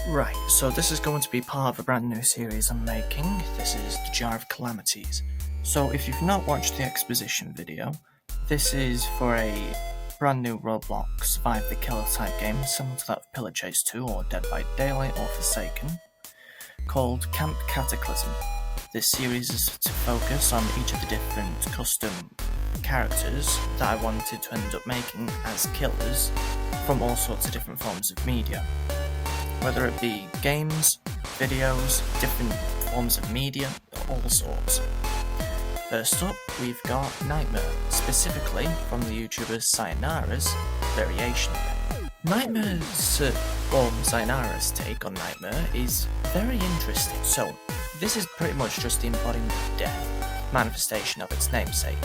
Right, so this is going to be part of a brand new series I'm making. This is the Jar of Calamities. So if you've not watched the exposition video, this is for a brand new Roblox Survive the Killer type game, similar to that of Pillar Chase 2 or Dead by Daylight or Forsaken, called Camp Cataclysm. This series is to focus on each of the different custom characters that I wanted to end up making as killers from all sorts of different forms of media. Whether it be games, videos, different forms of media, all sorts. First up, we've got Nightmare, specifically from the YouTuber Sayonara's variation of it. Nightmare's, or Sayonara's take on Nightmare is very interesting. So, this is pretty much just the embodiment of death, manifestation of its namesake.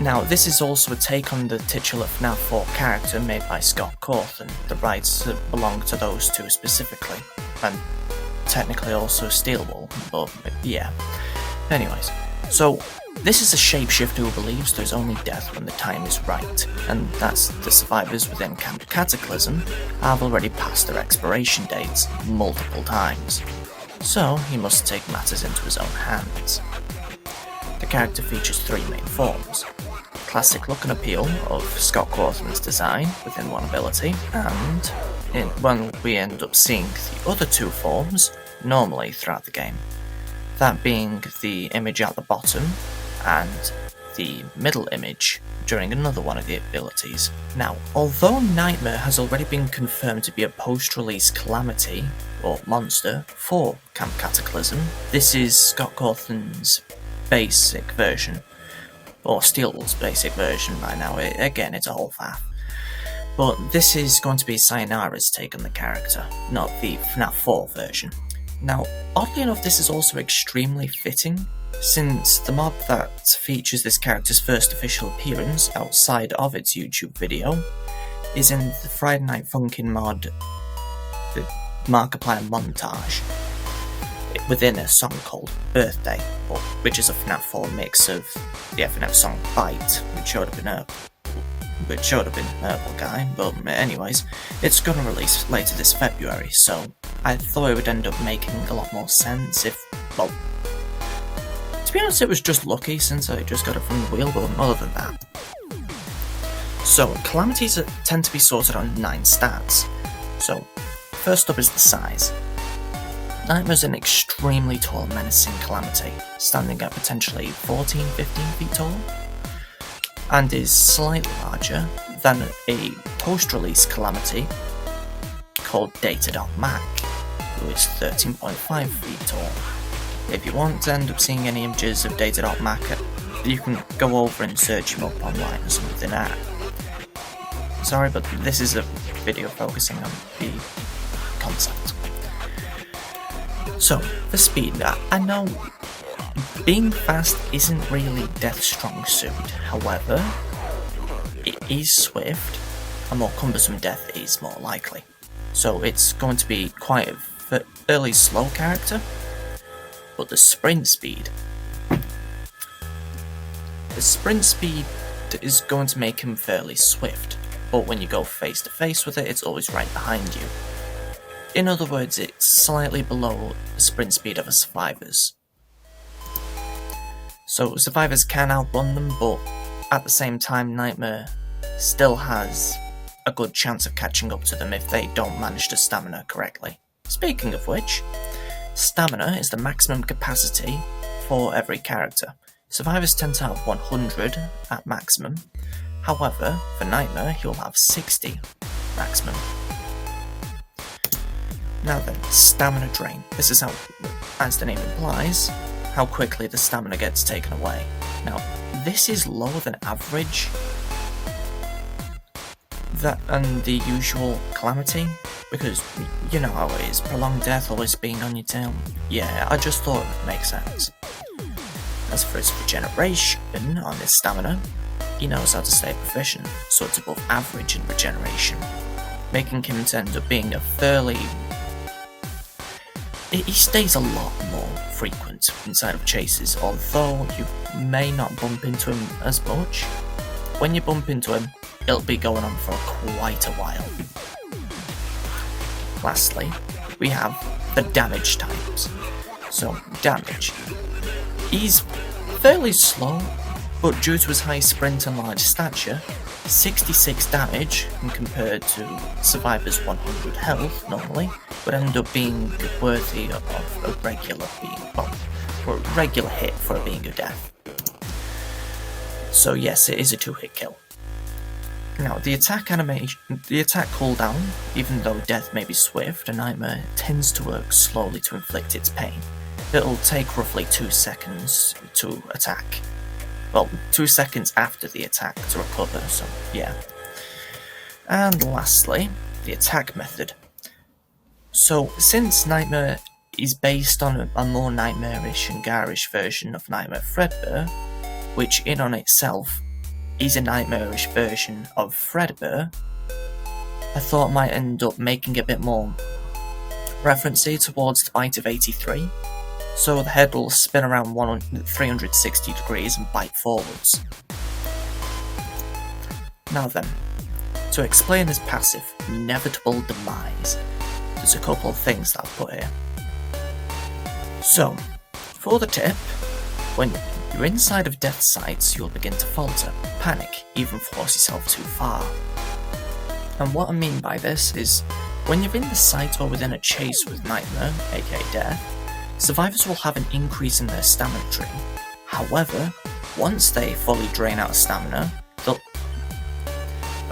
Now, this is also a take on the titular Fnaf 4 character made by Scott Cawthon. The rights belong to those two specifically, and technically also Steelwall, but yeah. Anyways, so this is a shapeshifter who believes there's only death when the time is right, and that's the survivors within Camp Cataclysm have already passed their expiration dates multiple times, so he must take matters into his own hands. The character features three main forms. Classic look and appeal of Scott Cawthon's design within one ability, and when we end up seeing the other two forms normally throughout the game, that being the image at the bottom and the middle image during another one of the abilities. Now, although Nightmare has already been confirmed to be a post-release calamity or monster for Camp Cataclysm, this is Scott Cawthon's basic version, or Steelwall's basic version by now. Again, it's a whole faff. But this is going to be Sayonara's take on the character, not the Fnaf 4 version. Now, oddly enough, this is also extremely fitting, since the mob that features this character's first official appearance outside of its YouTube video is in the Friday Night Funkin' mod, the Markiplier montage, within a song called Birthday, which is a Fnaf 4 mix of the FNF song Bite, which should have been Purple Guy, but anyways, it's gonna release later this February, so I thought it would end up making a lot more sense if, well, to be honest, it was just lucky since I just got it from the wheel, but other than that. So, calamities tend to be sorted on 9 stats. So, first up is the size. Nightmare's an extremely tall, menacing calamity, standing at potentially 14-15 feet tall, and is slightly larger than a post-release calamity called Data.Mac, who is 13.5 feet tall. If you want to end up seeing any images of Data.Mac, you can go over and search him up online or something like that. Sorry, but this is a video focusing on the concept. So, for speed, I know being fast isn't really Death's strong suit, however, it is swift, a more cumbersome death is more likely. So it's going to be quite a fairly slow character, but the sprint speed is going to make him fairly swift, but when you go face to face with it, it's always right behind you. In other words, it's slightly below the sprint speed of a survivor's. So survivors can outrun them, but at the same time, Nightmare still has a good chance of catching up to them if they don't manage to stamina correctly. Speaking of which, stamina is the maximum capacity for every character. Survivors tend to have 100 at maximum, however, for Nightmare he'll have 60 maximum. Now then, stamina drain. This is how, as the name implies, how quickly the stamina gets taken away. Now, this is lower than average and the usual calamity, because you know how it is, prolonged death always being on your tail. Yeah, I just thought it would make sense. As for its regeneration on his stamina, he knows how to stay proficient, so it's above average in regeneration, making him end up being a fairly... He stays a lot more frequent inside of chases, although you may not bump into him as much. When you bump into him, it'll be going on for quite a while. Lastly, we have the damage types. So, damage. He's fairly slow, but due to his high sprint and large stature, 66 damage, and compared to Survivor's 100 health normally, would end up being worthy of a regular regular hit for it being a death. So yes, it is a 2-hit kill. Now, the attack cooldown, even though death may be swift, a Nightmare tends to work slowly to inflict its pain. It'll take roughly 2 seconds to attack. Well, 2 seconds after the attack to recover, so yeah. And lastly, the attack method. So, since Nightmare is based on a more nightmarish and garish version of Nightmare Fredbear, which in on itself is a nightmarish version of Fredbear, I thought might end up making a bit more referencey towards the bite of 83. So the head will spin around 360 degrees and bite forwards. Now then, to explain this passive inevitable demise, there's a couple of things that I've put here. So, for the tip, when you're inside of death's sights, you'll begin to falter, panic, even force yourself too far. And what I mean by this is, when you're in the sight or within a chase with Nightmare, aka Death, survivors will have an increase in their stamina tree. However, once they fully drain out of stamina, they'll...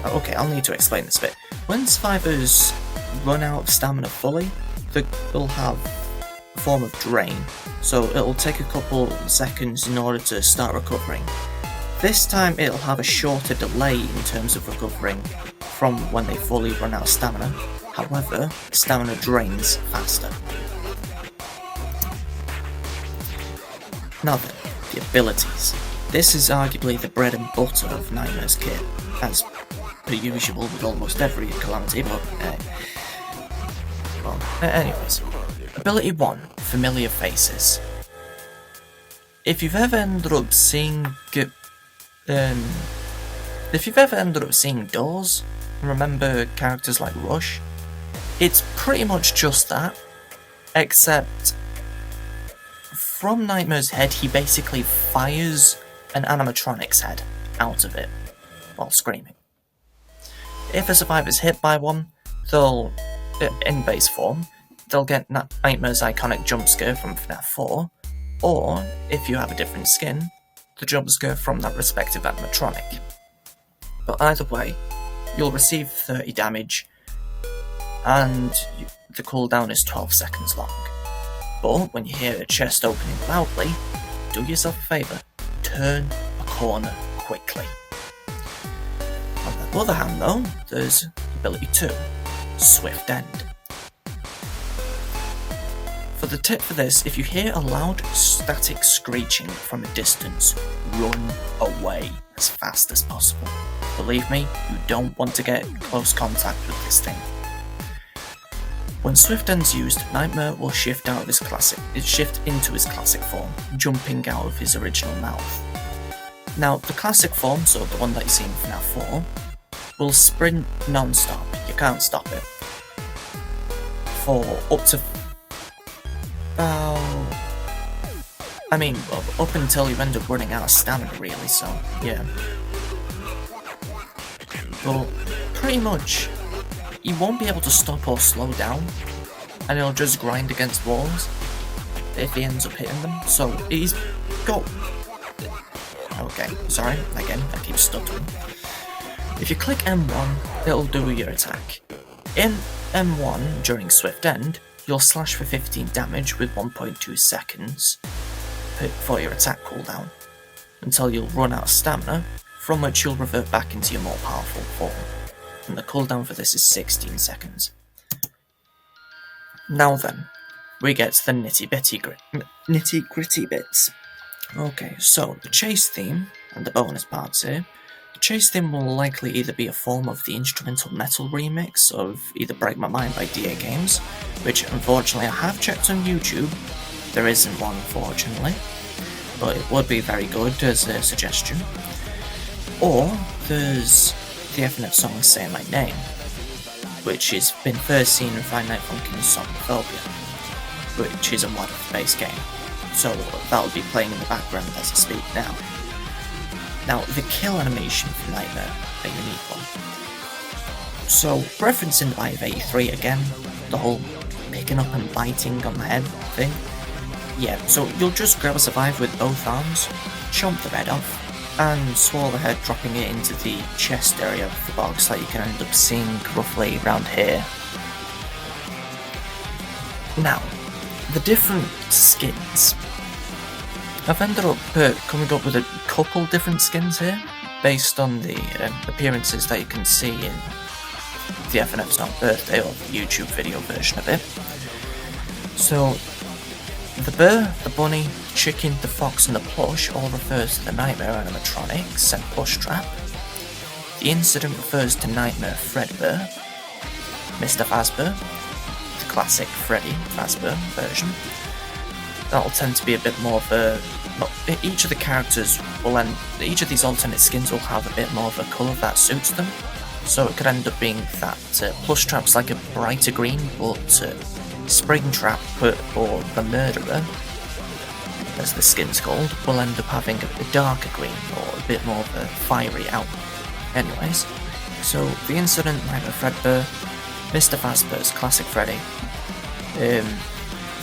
Okay, I'll need to explain this bit. When survivors run out of stamina fully, they'll have a form of drain, so it'll take a couple seconds in order to start recovering. This time it'll have a shorter delay in terms of recovering from when they fully run out of stamina. However, stamina drains faster. Now then, the abilities. This is arguably the bread and butter of Nightmare's kit, as per usual with almost every calamity, but anyways. Ability 1, Familiar Faces. If you've ever ended up seeing doors and remember characters like Rush, it's pretty much just that, except from Nightmare's head he basically fires an animatronic's head out of it while screaming. If a survivor's hit by one, they'll, in base form, they'll get Nightmare's iconic jump scare from Fnaf 4, or, if you have a different skin, the jump scare from that respective animatronic. But either way, you'll receive 30 damage, and the cooldown is 12 seconds long. But when you hear a chest opening loudly, do yourself a favour, turn a corner quickly. On the other hand though, there's ability 2, Swift End. For the tip for this, if you hear a loud static screeching from a distance, run away as fast as possible. Believe me, you don't want to get close contact with this thing. When Swift End's used, Nightmare will shift into his classic form, jumping out of his original mouth. Now, the classic form, so the one that you see in Fnaf 4, will sprint non-stop. You can't stop it. For up to up until you end up running out of stamina, really, so, yeah. But, pretty much, he won't be able to stop or slow down, and he'll just grind against walls if he ends up hitting them, so he's got... Okay, sorry, again, I keep stuttering. If you click M1, it'll do your attack. In M1, during Swift End, you'll slash for 15 damage with 1.2 seconds for your attack cooldown, until you'll run out of stamina, from which you'll revert back into your more powerful form, and the cooldown for this is 16 seconds. Now then, we get to the nitty gritty bits. Okay, so the chase theme, and the bonus parts here. The chase theme will likely either be a form of the instrumental metal remix of either Break My Mind by DA Games, which unfortunately I have checked on YouTube. There isn't one, unfortunately, but it would be very good as a suggestion. Or there's the Fnaf song Say My Name. which has been first seen in Five Nights at Funkin's Somnophobia, which is a mod of the base game, so that will be playing in the background as I speak now. Now, the kill animation for Nightmare, a unique one. So, referencing the Bite of 83 again, the whole picking up and biting on the head thing. Yeah, so you'll just grab a survivor with both arms, chomp the head off, and swallow the head, dropping it into the chest area of the box that you can end up seeing roughly around here. Now, the different skins. I've ended up coming up with a couple different skins here, based on the appearances that you can see in the Fnaf's Not Birthday, or the YouTube video version of it. So, the bear, the bunny, the chicken, the fox and the plush all refers to the Nightmare animatronics and plush trap. The incident refers to Nightmare Fredbear, Mr. Fazbear, the classic Freddy Fazbear version. That'll tend to be a bit more of a... Well, each of the characters will each of these alternate skins will have a bit more of a colour that suits them. So it could end up being that plush trap's like a brighter green, but Springtrap, or the Murderer, as the skin's called, will end up having a darker green, or a bit more of a fiery out. Anyways, so the incident, Nightmare Fredbear, Mr. Fazbear's classic Freddy, the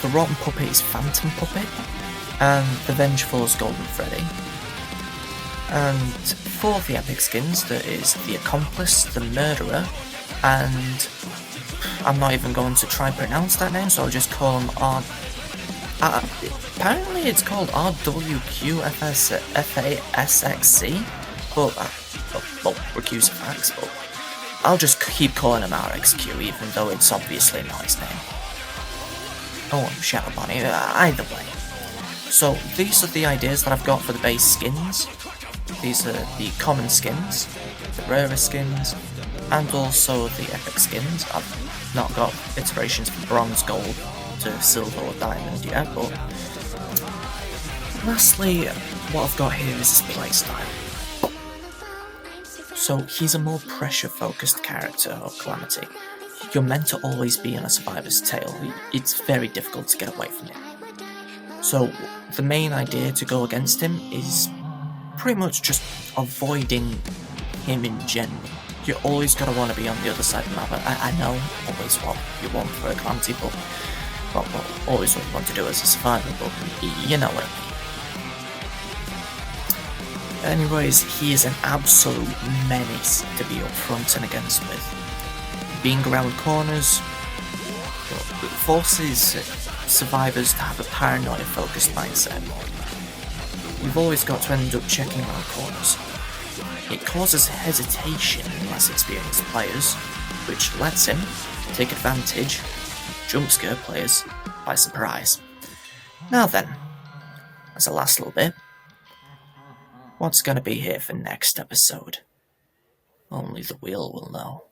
Rotten Puppet is Phantom Puppet, and the Vengeful's Golden Freddy. And for the epic skins, there is the Accomplice, the Murderer, and I'm not even going to try and pronounce that name, so I'll just call him apparently it's called RWQFASXC, but, well, Recusifax, but I'll just keep calling him RXQ, even though it's obviously not his name. Oh, Shadow Bonnie, either way. So, these are the ideas that I've got for the base skins. These are the common skins, the rarer skins, and also the epic skins. I've not got iterations from bronze, gold to silver or diamond yet, but lastly, what I've got here is his playstyle. So he's a more pressure focused character, or Calamity. You're meant to always be on a survivor's tail. It's very difficult to get away from him. So the main idea to go against him is pretty much just avoiding him in general. You always gotta want to be on the other side of the map. I know always what you want for a Calamity, but well, always what you want to do as a survivor, but you know what I mean. Anyways, he is an absolute menace to be up front and against with. Being around corners forces survivors to have a paranoia-focused mindset. You've always got to end up checking around corners. It causes hesitation in less experienced players, which lets him take advantage, jump scare players by surprise. Now then, as a last little bit, what's going to be here for next episode? Only the wheel will know.